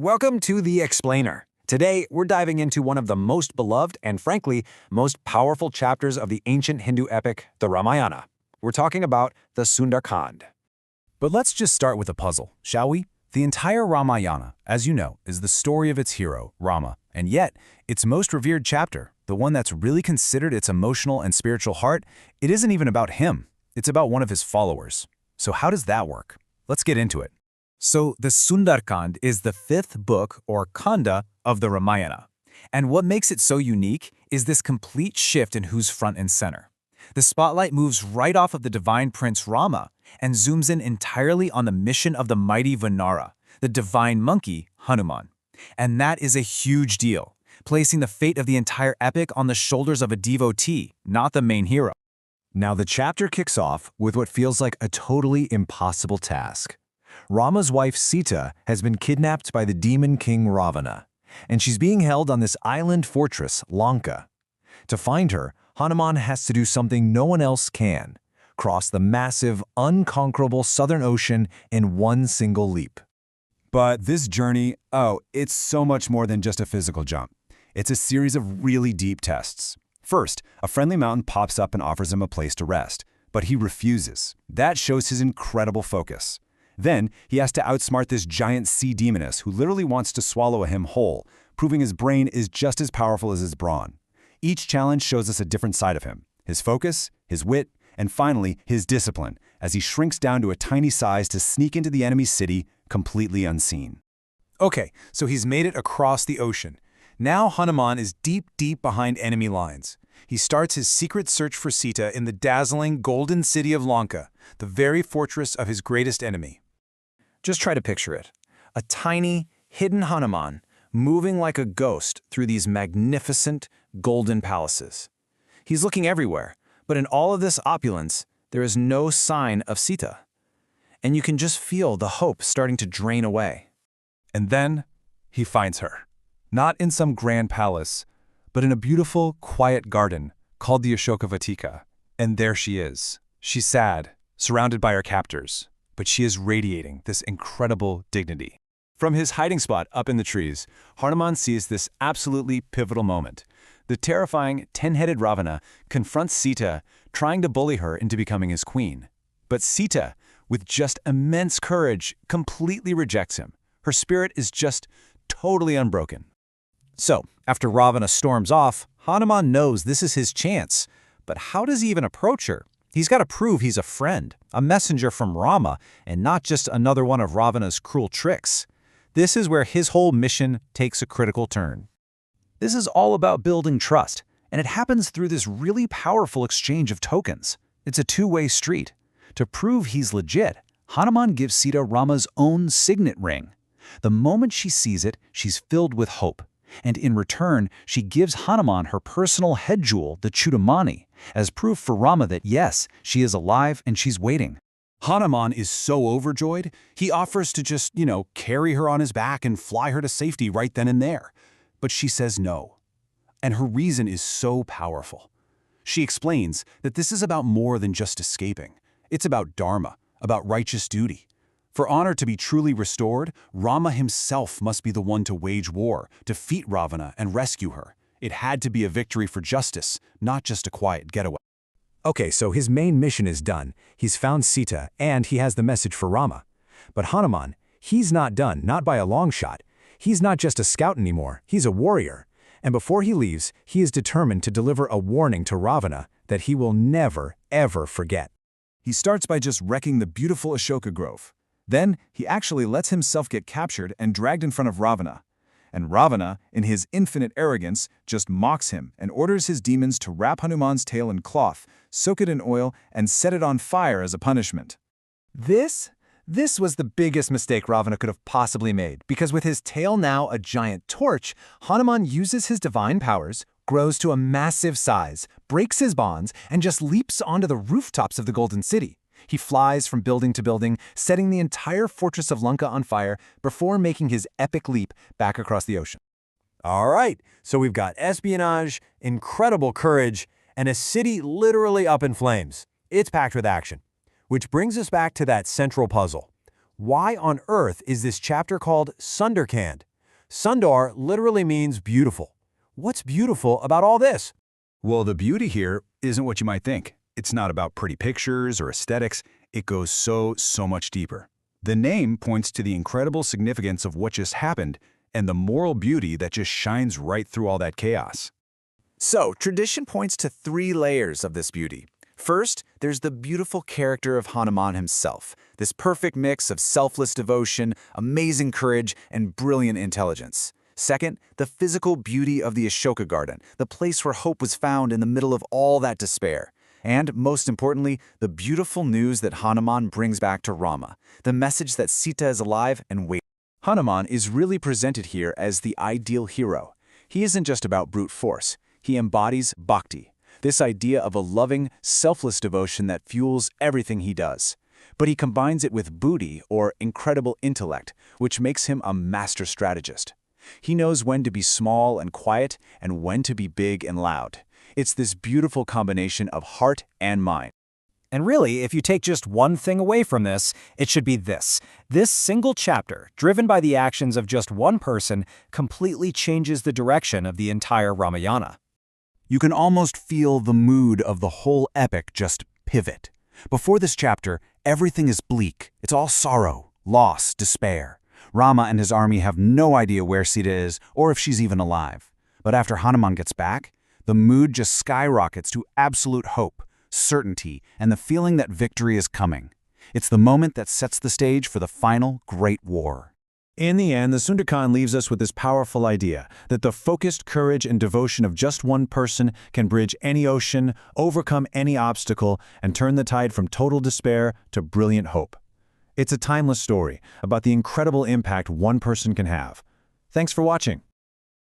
Welcome to The Explainer. Today, we're diving into one of the most beloved and, frankly, most powerful chapters of the ancient Hindu epic, the Ramayana. We're talking about the Sundarkand. But let's just start with a puzzle, shall we? The entire Ramayana, as you know, is the story of its hero, Rama, and yet, its most revered chapter, the one that's really considered its emotional and spiritual heart, it isn't even about him. It's about one of his followers. So how does that work? Let's get into it. So the Sundarkand is the fifth book, or Kanda, of the Ramayana. And what makes it so unique is this complete shift in who's front and center. The spotlight moves right off of the divine prince Rama and zooms in entirely on the mission of the mighty Vanara, the divine monkey, Hanuman. And that is a huge deal, placing the fate of the entire epic on the shoulders of a devotee, not the main hero. Now, the chapter kicks off with what feels like a totally impossible task. Rama's wife Sita has been kidnapped by the demon king Ravana, and she's being held on this island fortress, Lanka. To find her, Hanuman has to do something no one else can: cross the massive, unconquerable Southern Ocean in one single leap. But this journey, it's so much more than just a physical jump. It's a series of really deep tests. First, a friendly mountain pops up and offers him a place to rest, but he refuses. That shows his incredible focus. Then, he has to outsmart this giant sea demoness who literally wants to swallow him whole, proving his brain is just as powerful as his brawn. Each challenge shows us a different side of him: his focus, his wit, and finally, his discipline, as he shrinks down to a tiny size to sneak into the enemy's city completely unseen. Okay, so he's made it across the ocean. Now Hanuman is deep behind enemy lines. He starts his secret search for Sita in the dazzling golden city of Lanka, the very fortress of his greatest enemy. Just try to picture it. A tiny, hidden Hanuman moving like a ghost through these magnificent golden palaces. He's looking everywhere, but in all of this opulence, there is no sign of Sita. And you can just feel the hope starting to drain away. And then, he finds her. Not in some grand palace, but in a beautiful, quiet garden called the Ashoka Vatika. And there she is. She's sad, surrounded by her captors, but she is radiating this incredible dignity. From his hiding spot up in the trees, Hanuman sees this absolutely pivotal moment. The terrifying 10-headed Ravana confronts Sita, trying to bully her into becoming his queen. But Sita, with just immense courage, completely rejects him. Her spirit is just totally unbroken. So, after Ravana storms off, Hanuman knows this is his chance. But how does he even approach her? He's got to prove he's a friend, a messenger from Rama, and not just another one of Ravana's cruel tricks. This is where his whole mission takes a critical turn. This is all about building trust, and it happens through this really powerful exchange of tokens. It's a two-way street. To prove he's legit, Hanuman gives Sita Rama's own signet ring. The moment she sees it, she's filled with hope. And in return, she gives Hanuman her personal head jewel, the Chudamani, as proof for Rama that yes, she is alive and she's waiting. Hanuman is so overjoyed, he offers to just, carry her on his back and fly her to safety right then and there. But she says no. And her reason is so powerful. She explains that this is about more than just escaping. It's about dharma, about righteous duty. For honor to be truly restored, Rama himself must be the one to wage war, defeat Ravana, and rescue her. It had to be a victory for justice, not just a quiet getaway. Okay, so his main mission is done. He's found Sita, and he has the message for Rama. But Hanuman, he's not done, not by a long shot. He's not just a scout anymore, he's a warrior. And before he leaves, he is determined to deliver a warning to Ravana that he will never, ever forget. He starts by just wrecking the beautiful Ashoka grove. Then, he actually lets himself get captured and dragged in front of Ravana. And Ravana, in his infinite arrogance, just mocks him and orders his demons to wrap Hanuman's tail in cloth, soak it in oil, and set it on fire as a punishment. This was the biggest mistake Ravana could have possibly made, because with his tail now a giant torch, Hanuman uses his divine powers, grows to a massive size, breaks his bonds, and just leaps onto the rooftops of the Golden City. He flies from building to building, setting the entire fortress of Lanka on fire before making his epic leap back across the ocean. All right, so we've got espionage, incredible courage, and a city literally up in flames. It's packed with action. Which brings us back to that central puzzle. Why on earth is this chapter called Sundarkand? Sundar literally means beautiful. What's beautiful about all this? Well, the beauty here isn't what you might think. It's not about pretty pictures or aesthetics. It goes so much deeper. The name points to the incredible significance of what just happened and the moral beauty that just shines right through all that chaos. So, tradition points to 3 layers of this beauty. First, there's the beautiful character of Hanuman himself, this perfect mix of selfless devotion, amazing courage, and brilliant intelligence. Second, the physical beauty of the Ashoka garden, the place where hope was found in the middle of all that despair. And, most importantly, the beautiful news that Hanuman brings back to Rama, the message that Sita is alive and waiting. Hanuman is really presented here as the ideal hero. He isn't just about brute force. He embodies bhakti, this idea of a loving, selfless devotion that fuels everything he does. But he combines it with buddhi, or incredible intellect, which makes him a master strategist. He knows when to be small and quiet and when to be big and loud. It's this beautiful combination of heart and mind. And really, if you take just one thing away from this, it should be this. This single chapter, driven by the actions of just one person, completely changes the direction of the entire Ramayana. You can almost feel the mood of the whole epic just pivot. Before this chapter, everything is bleak. It's all sorrow, loss, despair. Rama and his army have no idea where Sita is or if she's even alive. But after Hanuman gets back, the mood just skyrockets to absolute hope, certainty, and the feeling that victory is coming. It's the moment that sets the stage for the final great war. In the end, the Sundarkand leaves us with this powerful idea that the focused courage and devotion of just one person can bridge any ocean, overcome any obstacle, and turn the tide from total despair to brilliant hope. It's a timeless story about the incredible impact one person can have. Thanks for watching.